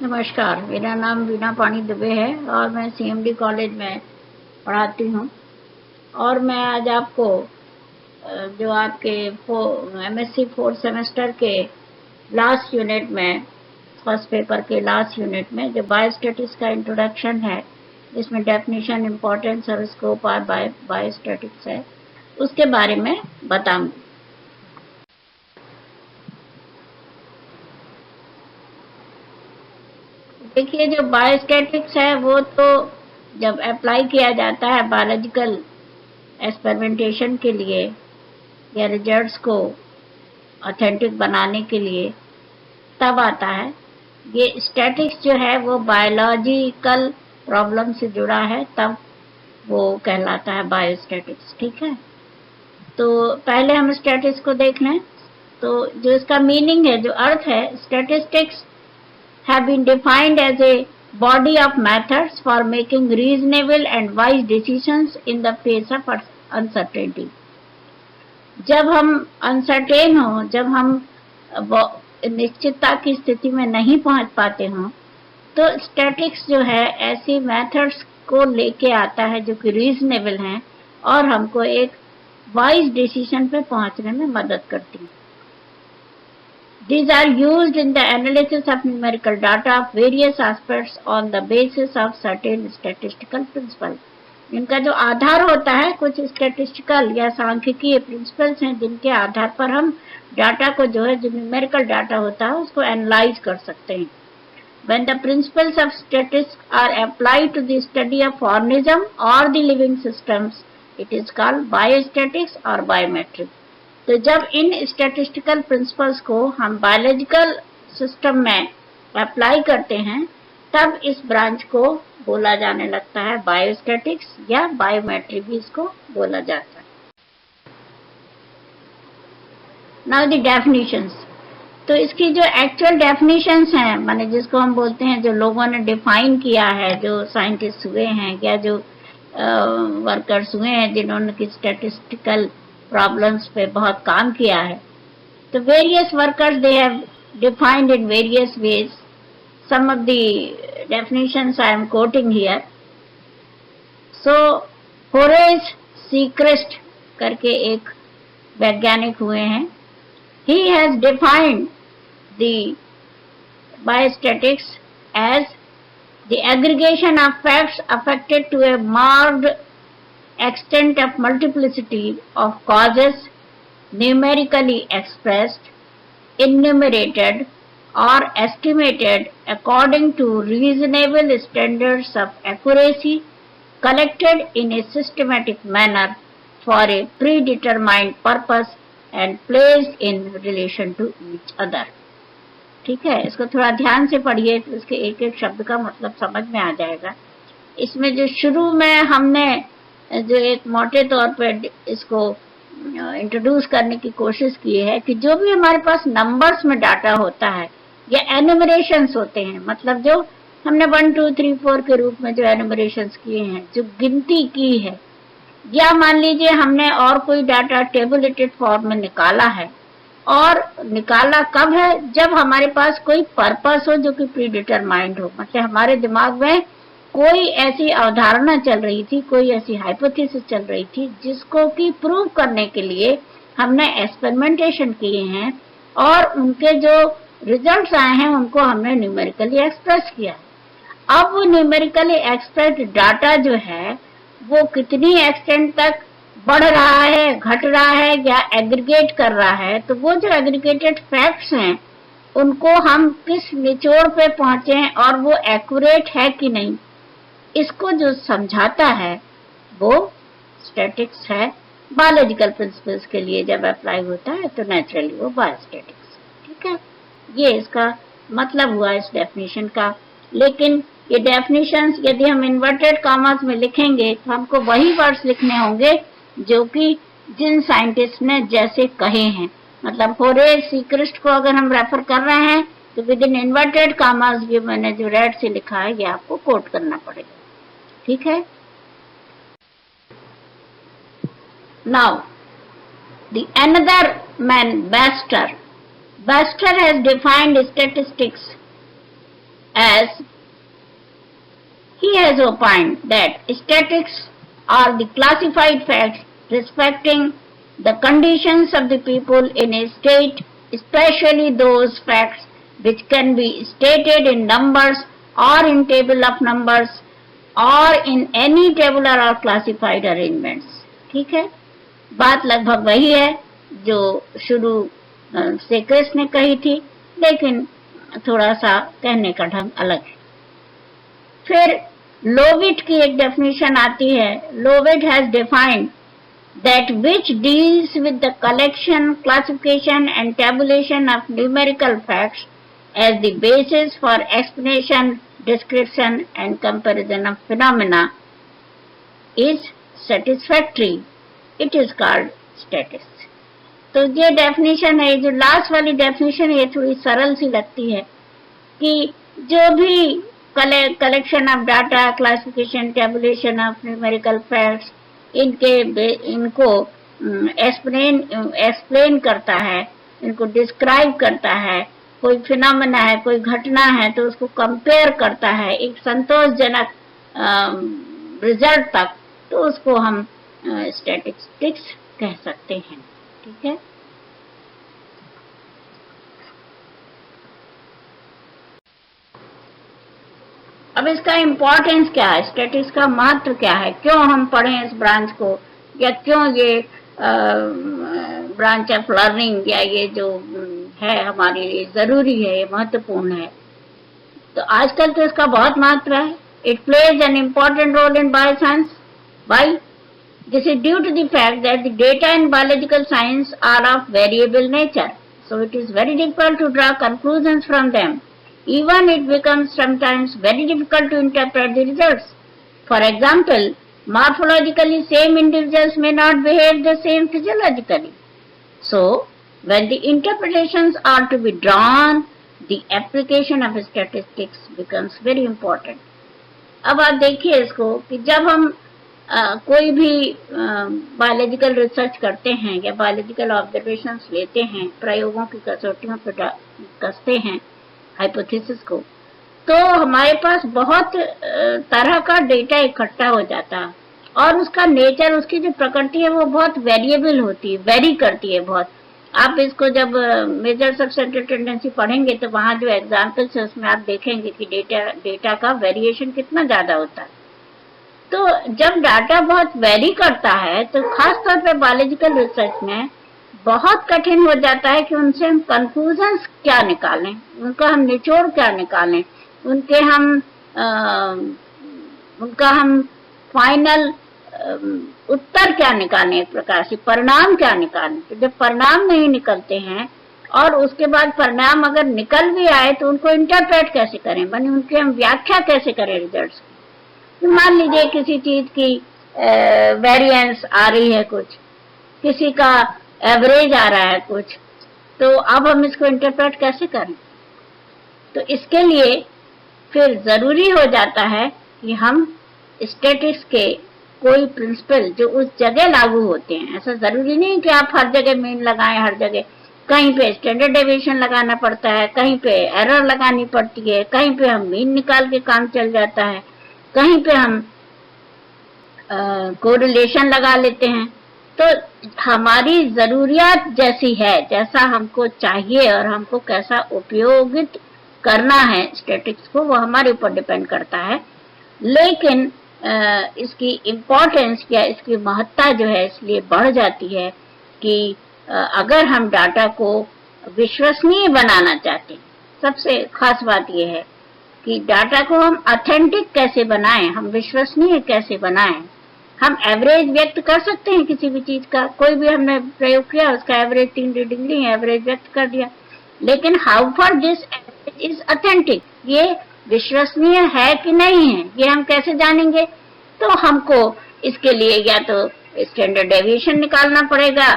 नमस्कार, मेरा नाम वीणा पानी दुबे है और मैं सीएमडी कॉलेज में पढ़ाती हूँ। और मैं आज आपको जो आपके एमएससी फोर्थ सेमेस्टर के लास्ट यूनिट में, फर्स्ट पेपर के लास्ट यूनिट में जो बायोस्टैटिक्स का इंट्रोडक्शन है, जिसमें डेफिनेशन, इम्पोर्टेंस और स्कोप और बायोस्टैटिक्स है, उसके बारे में बताऊंगी। देखिए, जो बायोस्टैटिक्स है वो तो जब अप्लाई किया जाता है बायोलॉजिकल एक्सपेरिमेंटेशन के लिए या रिजल्ट्स को ऑथेंटिक बनाने के लिए तब आता है। ये स्टैटिक्स जो है वो बायोलॉजिकल प्रॉब्लम से जुड़ा है, तब वो कहलाता है बायोस्टैटिक्स। ठीक है, तो पहले हम स्टैटिक्स को देख लें। तो जो इसका मीनिंग है, जो अर्थ है, statistics have been defined as a body of methods for making reasonable and wise decisions in the face of uncertainty. जब हम अनसर्टेन हो, जब हम निश्चितता की स्थिति में नहीं पहुंच पाते हों, तो स्टैटिक्स जो है ऐसी मेथड्स को लेके आता है जो कि रीजनेबल हैं और हमको एक वाइज डिसीजन पे पहुंचने में मदद करती है। These are used in the analysis of numerical data of various aspects on the basis of certain statistical principles. इनका जो आधार होता है, कुछ स्टैटिस्टिकल या सांख्यिकीय प्रिंसिपल्स हैं जिनके आधार पर हम डाटा को, जो है, जो न्यूमेरिकल डाटा होता है, उसको एनालाइज कर सकते हैं। When the principles of statistics are applied to the study of organism or the living systems, it is called biostatics or biometrics. तो जब इन स्टैटिस्टिकल प्रिंसिपल्स को हम बायोलॉजिकल सिस्टम में अप्लाई करते हैं, तब इस ब्रांच को बोला जाने लगता है बायोस्टैटिक्स या बायोमेट्री भी इसको बोला जाता है। Now the definitions. तो इसकी जो एक्चुअल डेफिनेशंस हैं, माने जिसको हम बोलते हैं, जो लोगों ने डिफाइन किया है, जो साइंटिस्ट हुए हैं या जो वर्कर्स हुए हैं जिन्होंने की स्टैटिस्टिकल प्रॉब्लम्स पे बहुत काम किया है, तो various workers they have defined in various ways. Some of the definitions I am quoting here. So Horace Secrist करके एक वैज्ञानिक हुए हैं। He has defined the biostatistics as the aggregation of facts affected to a marked extent of multiplicity of causes numerically expressed, enumerated or estimated according to reasonable standards of accuracy, collected in a systematic manner for a predetermined purpose and placed in relation to each other. ठीक है, इसको थोड़ा ध्यान से पढ़िए तो इसके एक एक शब्द का मतलब समझ में आ जाएगा। इसमें जो शुरू में हमने जो एक मोटे तौर पर इसको इंट्रोड्यूस करने की कोशिश की है कि जो भी हमारे पास नंबर्स में डाटा होता है या एनुमरेशंस होते हैं, मतलब जो हमने 1 2 3 4 के रूप में जो एनुमरेशंस किए हैं, जो गिनती की है, या मान लीजिए हमने और कोई डाटा टेबुलेटेड फॉर्म में निकाला है, और निकाला कब है, जब हमारे पास कोई पर्पस हो जो कि प्री डिटरमाइंड हो, मतलब हमारे दिमाग में कोई ऐसी अवधारणा चल रही थी, कोई ऐसी हाइपोथेसिस चल रही थी जिसको कि प्रूव करने के लिए हमने एक्सपेरिमेंटेशन किए हैं और उनके जो रिजल्ट्स आए हैं उनको हमने न्यूमेरिकली एक्सप्रेस किया। अब वो न्यूमेरिकली एक्सप्रेस्ड डाटा जो है वो कितनी एक्सटेंट तक बढ़ रहा है, घट रहा है या एग्रीगेट कर रहा है, तो वो जो एग्रीगेटेड फैक्ट्स हैं उनको हम किस निचोड़ पे पहुंचे और वो एक्यूरेट है कि नहीं, इसको जो समझाता है वो स्टैटिक्स है। बायोलॉजिकल प्रिंसिपल्स के लिए जब अप्लाई होता है तो नेचुरली वो बायोस्टैटिक्स। ठीक है, ये इसका मतलब हुआ इस डेफिनेशन का। लेकिन ये डेफिनेशंस यदि हम इन्वर्टेड कॉमास में लिखेंगे तो हमको वही वर्ड्स लिखने होंगे जो कि जिन साइंटिस्ट ने जैसे कहे हैं। मतलब होरेस सीक्रेस्ट को अगर हम रेफर कर रहे हैं तो विद इन इन्वर्टेड कॉमास ये मैंने जो रेड से लिखा है ये आपको कोट करना पड़ेगा। ठीक है, now the another man, Webster has defined statistics as he has opined that statistics are the classified facts respecting the conditions of the people in a state, especially those facts which can be stated in numbers or in table of numbers or in any tabular or classified arrangements. ठीक है, बात लगभग वही है जो शुरू से कृष्ण ने कही थी, लेकिन थोड़ा सा कहने का ढंग अलग है. फिर लोविट की एक डेफिनेशन आती है. Lovitt has defined that which deals with the collection, classification and tabulation of numerical facts as the basis for explanation, description and comparison of phenomena is satisfactory. It is called statistics. तो ये definition है, जो last वाली definition है, ये थोड़ी सरल सी लगती है कि जो भी collection of data, classification, tabulation of numerical facts, इनको एक्सप्लेन करता है, इनको डिस्क्राइब करता है, कोई फिनोमेना है, कोई घटना है, तो उसको कंपेयर करता है एक संतोषजनक रिजल्ट तक, तो उसको हम स्टैटिस्टिक्स कह सकते हैं. ठीक है. अब इसका इम्पोर्टेंस क्या है, स्टैटिस्टिक्स का महत्व क्या है, क्यों हम पढ़ें इस ब्रांच को, या क्यों ये ब्रांच ऑफ लर्निंग या ये जो है हमारे लिए जरूरी है, ये महत्वपूर्ण है. तो आजकल तो इसका बहुत महत्व है. It plays an important role in bioscience. Why? This is due to the fact that the data in biological science are of variable nature, so it is very difficult to draw conclusions from them. Even it becomes sometimes very difficult to interpret the results. For example, morphologically same individuals may not behave the same physiologically. So, when the interpretations are to be drawn, the application of statistics becomes very important. अब आप देखिए इसको कि जब हम कोई भी biological research करते हैं या बायोलॉजिकल ऑब्जर्वेशंस लेते हैं, प्रयोगों की कसौटियों पर कसते हैं हाइपोथेसिस को, तो हमारे पास बहुत तरह का डेटा इकट्ठा हो जाता है और उसका नेचर, उसकी जो प्रकृति है वो बहुत वेरिएबल होती है, वेरी करती है बहुत. आप इसको जब मेजर्स ऑफ सेंट्रल टेंडेंसी पढ़ेंगे तो वहां जो एग्जाम्पल्स है उसमें आप देखेंगे कि डेटा का वेरिएशन कितना ज्यादा होता है. तो जब डाटा बहुत वेरी करता है तो खासतौर पर बायोलॉजिकल रिसर्च में बहुत कठिन हो जाता है कि उनसे हम कंक्लूजन्स क्या निकालें, उनका हम निचोड़ क्या निकालें, उनका हम फाइनल उत्तर क्या निकालें, एक प्रकार से परिणाम क्या निकालें. तो जब परिणाम नहीं निकलते हैं और उसके बाद परिणाम अगर निकल भी आए तो उनको इंटरप्रेट कैसे करें, माने उनकी हम व्याख्या कैसे करें रिजल्ट्स की. मान लीजिए किसी चीज की वेरिएंस आ रही है, कुछ किसी का एवरेज आ रहा है कुछ, तो अब हम इसको इंटरप्रेट कैसे करें. तो इसके लिए फिर जरूरी हो जाता है कि हम स्टैटिस्टिक्स के कोई प्रिंसिपल जो उस जगह लागू होते हैं, ऐसा जरूरी नहीं कि आप हर जगह मीन लगाएं, हर जगह कहीं पे स्टैंडर्ड डेविएशन लगाना पड़ता है, कहीं पे एरर लगानी पड़ती है, कहीं पे हम मीन निकाल के काम चल जाता है, कहीं पे हम कोरिलेशन लगा लेते हैं. तो हमारी जरूरियात जैसी है, जैसा हमको चाहिए और हमको कैसा उपयोगित करना है स्टैटिस्टिक्स को, वो हमारे ऊपर डिपेंड करता है. लेकिन इसकी इम्पोर्टेंस या इसकी महत्ता जो है इसलिए बढ़ जाती है कि अगर हम डाटा को विश्वसनीय बनाना चाहते हैं, सबसे खास बात यह है कि डाटा को हम ऑथेंटिक कैसे बनाएं, हम विश्वसनीय कैसे बनाएं. हम एवरेज व्यक्त कर सकते हैं किसी भी चीज का, कोई भी हमने प्रयोग किया, उसका एवरेज 3 रीडिंग ली, एवरेज व्यक्त कर दिया, लेकिन how for this average is authentic, ये विश्वसनीय है कि नहीं है, ये हम कैसे जानेंगे. तो हमको इसके लिए या तो स्टैंडर्ड डेविएशन निकालना पड़ेगा,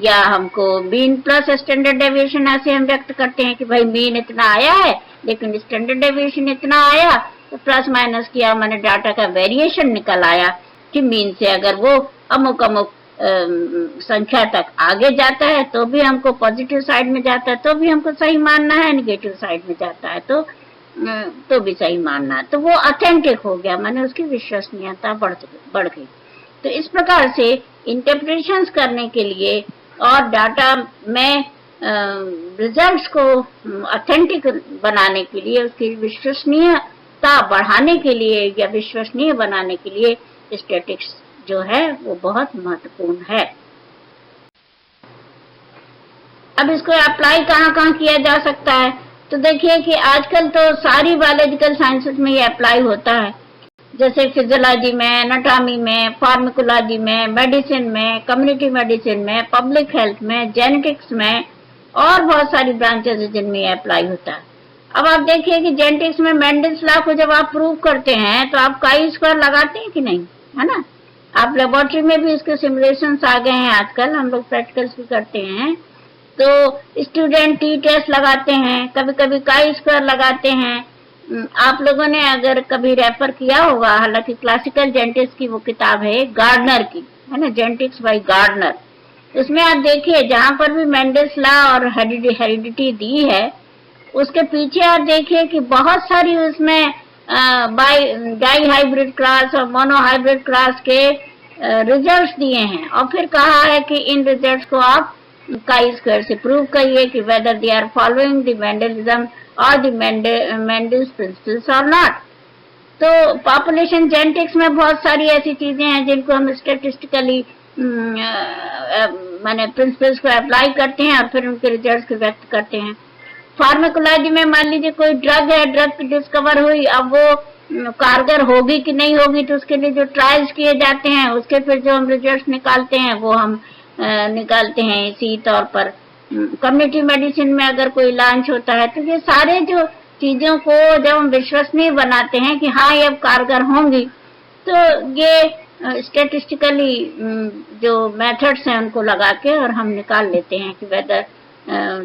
या हमको मीन प्लस स्टैंडर्ड डेविएशन ऐसे हम व्यक्त करते हैं कि भाई मीन इतना आया है लेकिन स्टैंडर्ड डेविएशन इतना आया, तो प्लस माइनस किया, मैंने डाटा का वेरिएशन निकल आया कि मीन से अगर वो अमुक अमुक संख्या तक आगे जाता है तो भी हमको पॉजिटिव साइड में जाता है, तो भी हमको सही मानना है, नेगेटिव साइड में जाता है तो तो भी सही मानना, तो वो ऑथेंटिक हो गया, माने उसकी विश्वसनीयता बढ़ गई। तो इस प्रकार से इंटरप्रिटेशंस करने के लिए और डाटा में रिजल्ट्स को ऑथेंटिक बनाने के लिए, उसकी विश्वसनीयता बढ़ाने के लिए या विश्वसनीय बनाने के लिए स्टैटिस्टिक्स जो है वो बहुत महत्वपूर्ण है। अब इसको अप्लाई कहाँ किया जा सकता है? तो देखिए कि आजकल तो सारी बायोलॉजिकल साइंसेस में ये अप्लाई होता है, जैसे फिजियोलॉजी में, एनाटॉमी में, फार्माकोलॉजी में, मेडिसिन में, कम्युनिटी मेडिसिन में, पब्लिक हेल्थ में, जेनेटिक्स में और बहुत सारी ब्रांचेस है जिनमें ये अप्लाई होता है। अब आप देखिए कि जेनेटिक्स में मेंडल्स लॉ को जब आप प्रूव करते हैं तो आप काई स्क्वायर लगाते हैं कि नहीं, है ना? आप लेबोरेटरी में भी इसके सिमुलेशंस आ गए हैं आजकल, हम लोग प्रैक्टिकल्स भी करते हैं, तो स्टूडेंट टी टेस्ट लगाते हैं, कभी कभी काई स्क्वायर लगाते हैं। आप लोगों ने अगर कभी रेफर किया होगा, हालांकि क्लासिकल जेनेटिक्स की वो किताब है गार्डनर की, है ना, जेनेटिक्स बाय गार्डनर, उसमें आप देखिए जहां पर भी मेंडल्स लॉ और हेरिडिटी दी है उसके पीछे आप देखिए कि बहुत सारी उसमें डाई हाइब्रिड क्रॉस और मोनो हाइब्रिड क्रॉस के रिजल्ट्स दिए हैं, और फिर कहा है कि इन रिजल्ट्स को आप काई स्क्वायर से प्रूव करिए कि whether they are following the Mendelism और द मेंडल्स प्रिंसिपल्स और नॉट। तो पॉपुलेशन जेनेटिक्स में बहुत सारी ऐसी चीजें हैं जिनको हम स्टैटिस्टिकली माने प्रिंसिपल्स को अप्लाई करते हैं और फिर उनके रिजल्ट्स को व्यक्त करते हैं। फार्माकोलॉजी में मान लीजिए कोई ड्रग है, ड्रग डिस्कवर हुई, अब वो कारगर होगी कि नहीं होगी, तो उसके लिए जो ट्रायल्स किए जाते हैं उसके फिर जो हम रिजल्ट्स निकालते हैं वो हम निकालते हैं इसी तौर पर। कम्युनिटी मेडिसिन में अगर कोई लॉन्च होता है तो ये सारे जो चीजों को जब हम विश्वसनीय बनाते हैं कि हाँ ये अब कारगर होंगी, तो ये स्टेटिस्टिकली जो मेथड्स हैं उनको लगा के और हम निकाल लेते हैं कि whether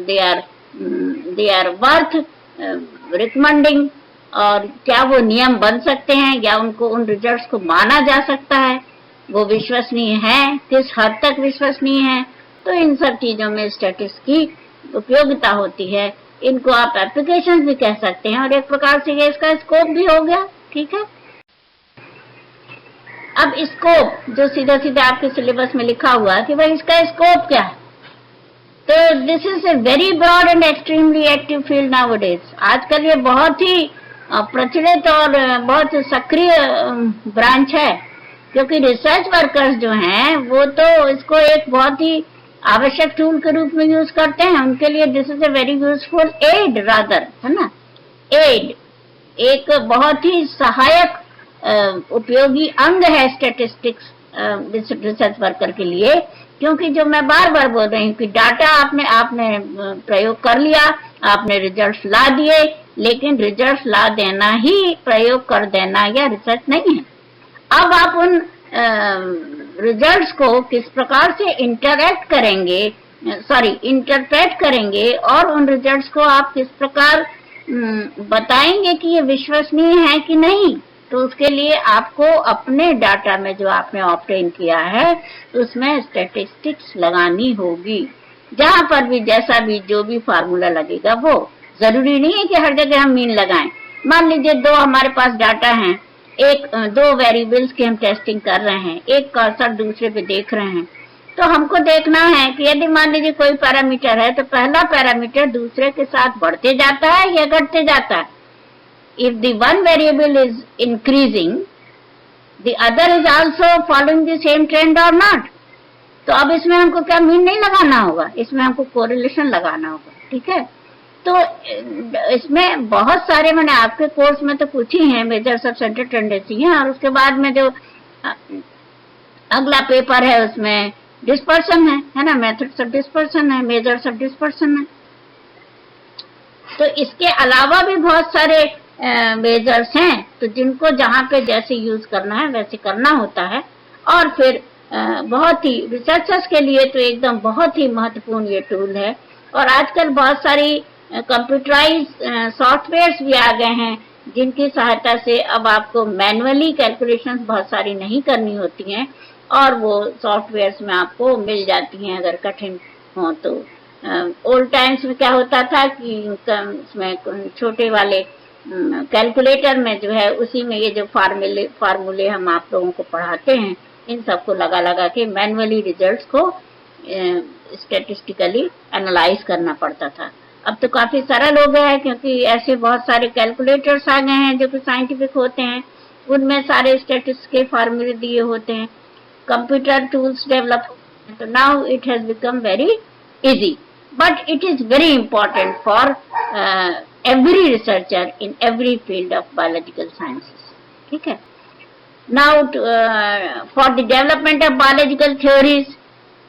they are worth recommending, और क्या वो नियम बन सकते हैं या उनको उन रिजल्ट्स को माना जा सकता है, वो विश्वसनीय है, किस हद तक विश्वसनीय है। तो इन सब चीजों में स्टैटिस्टिक्स की उपयोगिता होती है। इनको आप एप्लीकेशन भी कह सकते हैं और एक प्रकार से ये इसका स्कोप भी हो गया, ठीक है। अब स्कोप जो सीधा सीधा आपके सिलेबस में लिखा हुआ है कि भाई इसका स्कोप क्या है, तो this is a very broad and extremely active field nowadays. आजकल ये बहुत ही प्रचलित और बहुत सक्रिय ब्रांच है, क्योंकि रिसर्च वर्कर्स जो हैं वो तो इसको एक बहुत ही आवश्यक टूल के रूप में यूज करते हैं। उनके लिए this is a very useful aid rather, है ना, एड एक बहुत ही सहायक उपयोगी अंग है स्टैटिस्टिक्स रिसर्च वर्कर के लिए। क्योंकि जो मैं बार बार बोल रही हूँ कि डाटा आपने प्रयोग कर लिया, आपने रिजल्ट्स ला दिए, लेकिन रिजल्ट्स ला देना ही प्रयोग कर देना या रिसर्च नहीं है। अब आप उन रिजल्ट्स को किस प्रकार से इंटरप्रेट करेंगे और उन रिजल्ट्स को आप किस प्रकार बताएंगे कि ये विश्वसनीय है कि नहीं, तो उसके लिए आपको अपने डाटा में जो आपने ऑब्टेन किया है उसमें स्टैटिस्टिक्स लगानी होगी। जहां पर भी जैसा भी जो भी फार्मूला लगेगा, वो जरूरी नहीं है कि हर जगह हम मीन लगाएं। मान लीजिए दो हमारे पास डाटा हैं, दो वेरिएबल्स की हम टेस्टिंग कर रहे हैं, एक कर्सर दूसरे पे देख रहे हैं, तो हमको देखना है कि यदि मान लीजिए कोई पैरामीटर है तो पहला पैरामीटर दूसरे के साथ बढ़ते जाता है या घटते जाता है। If the one variable is increasing, the other is also following the same trend or not. तो अब इसमें हमको क्या मीन नहीं लगाना होगा, इसमें हमको कोरिलेशन लगाना होगा, ठीक है। तो इसमें बहुत सारे, मैंने आपके कोर्स में तो कुछ ही हैं, मेजर्स ऑफ सेंट्रल टेंडेंसी है, और उसके बाद में जो अगला पेपर है उसमें डिस्पर्सन है ना, मेथड्स ऑफ डिस्पर्सन है, मेजर्स ऑफ डिस्पर्सन है। तो इसके अलावा भी बहुत सारे मेजर्स हैं, तो जिनको जहां पे जैसे यूज करना है वैसे करना होता है। और फिर बहुत ही रिसर्चर्स के लिए तो एकदम बहुत ही महत्वपूर्ण ये टूल है। और आजकल बहुत सारी कंप्यूटराइज सॉफ्टवेयर्स भी आ गए हैं जिनकी सहायता से अब आपको मैनुअली कैलकुलेशंस बहुत सारी नहीं करनी होती हैं, और वो सॉफ्टवेयर्स में आपको मिल जाती हैं अगर कठिन हो तो। ओल्ड टाइम्स में क्या होता था कि उसमें छोटे वाले कैलकुलेटर में जो है उसी में ये जो फार्मूले हम आप लोगों को पढ़ाते हैं, इन सबको लगा लगा के मैन्युअली रिजल्ट्स को स्टैटिस्टिकली एनालाइज करना पड़ता था। अब तो काफी सरल हो गया है, क्योंकि ऐसे बहुत सारे कैलकुलेटर्स आ गए हैं जो कि साइंटिफिक होते हैं, उनमें सारे स्टैटिस्टिक्स के फार्मूले दिए होते हैं, कंप्यूटर टूल्स डेवलप, तो now it has become very easy, but it is very important for every researcher in every field of biological sciences. ठीक है। Now for the development of biological theories,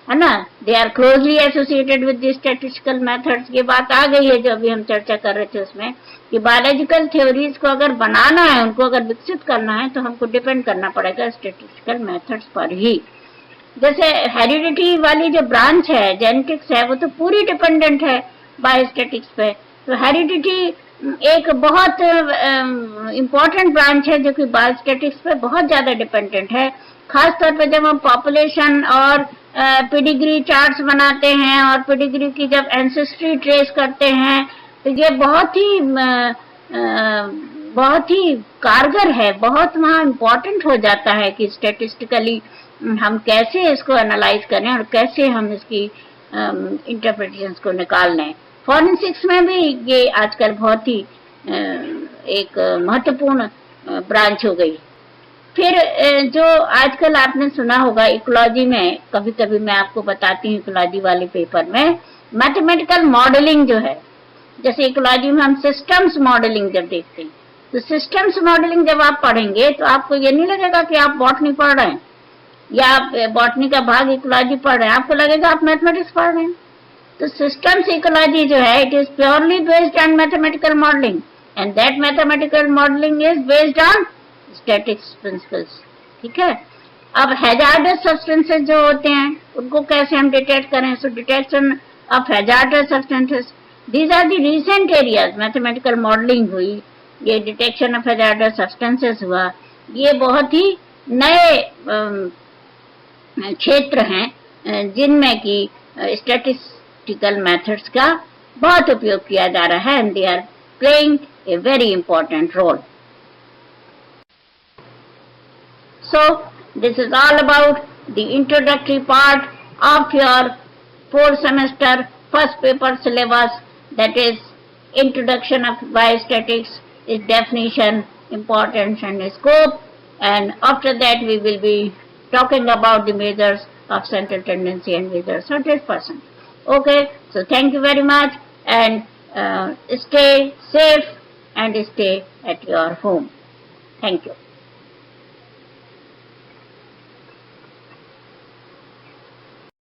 है ना, they are closely associated with the statistical methods। ये बात आ गई है जो अभी हम चर्चा कर रहे थे उसमें, कि बायोलॉजिकल थ्योरीज को अगर बनाना है, उनको अगर विकसित करना है, तो हमको डिपेंड करना पड़ेगा स्टैटिस्टिकल मेथड्स पर ही। जैसे हेरिडिटी वाली जो ब्रांच है, जेनेटिक्स है, वो तो पूरी डिपेंडेंट है बायोस्टैटिक्स पे। तो हेरिडिटी एक बहुत इम्पोर्टेंट ब्रांच है जो कि बायोस्टैटिक्स पे बहुत ज्यादा डिपेंडेंट है। खासतौर पे जब हम पॉपुलेशन और पेडिग्री चार्ट्स बनाते हैं और पेडिग्री की जब एंसेस्ट्री ट्रेस करते हैं, तो ये बहुत ही कारगर है, बहुत वहाँ इम्पोर्टेंट हो जाता है कि स्टैटिस्टिकली हम कैसे इसको एनालाइज करें और कैसे हम इसकी इंटरप्रिटेशंस को निकाल लें। फॉरेंसिक्स में भी ये आजकल बहुत ही एक महत्वपूर्ण ब्रांच हो गई। फिर जो आजकल आपने सुना होगा इकोलॉजी में, कभी कभी मैं आपको बताती हूँ इकोलॉजी वाले पेपर में, मैथमेटिकल मॉडलिंग जो है, जैसे इकोलॉजी में हम सिस्टम्स मॉडलिंग जब देखते हैं, तो सिस्टम्स मॉडलिंग जब आप पढ़ेंगे तो आपको ये नहीं लगेगा कि आप बॉटनी पढ़ रहे हैं या आप बॉटनी का भाग इकोलॉजी पढ़ रहे हैं, आपको लगेगा आप मैथमेटिक्स पढ़ रहे हैं। तो सिस्टम्स इकोलॉजी जो है, it is purely based on mathematical modelling, and that mathematical modelling is based on statics principles. ठीक है। अब हैजार्डस सब्सटेंसेस जो होते हैं, उनको कैसे हम डिटेक्ट करें? So detection of hazardous substances, these are the recent areas. Mathematical modelling हुई, ये डिटेक्शन ऑफ हैजार्डस सब्सटेंसेस हुआ, ये बहुत ही नए क्षेत्र हैं जिनमें कि स्टैटिस्टिकल मेथड्स का बहुत उपयोग किया जा रहा है, and they are playing a very important role. So this is all about the introductory part of your 4th semester first paper syllabus, that is introduction of biostatics, its definition, importance and scope, and after that we will be talking about the measures of central tendency and measures of dispersion. Okay, so thank you very much, and stay safe and stay at your home. Thank you.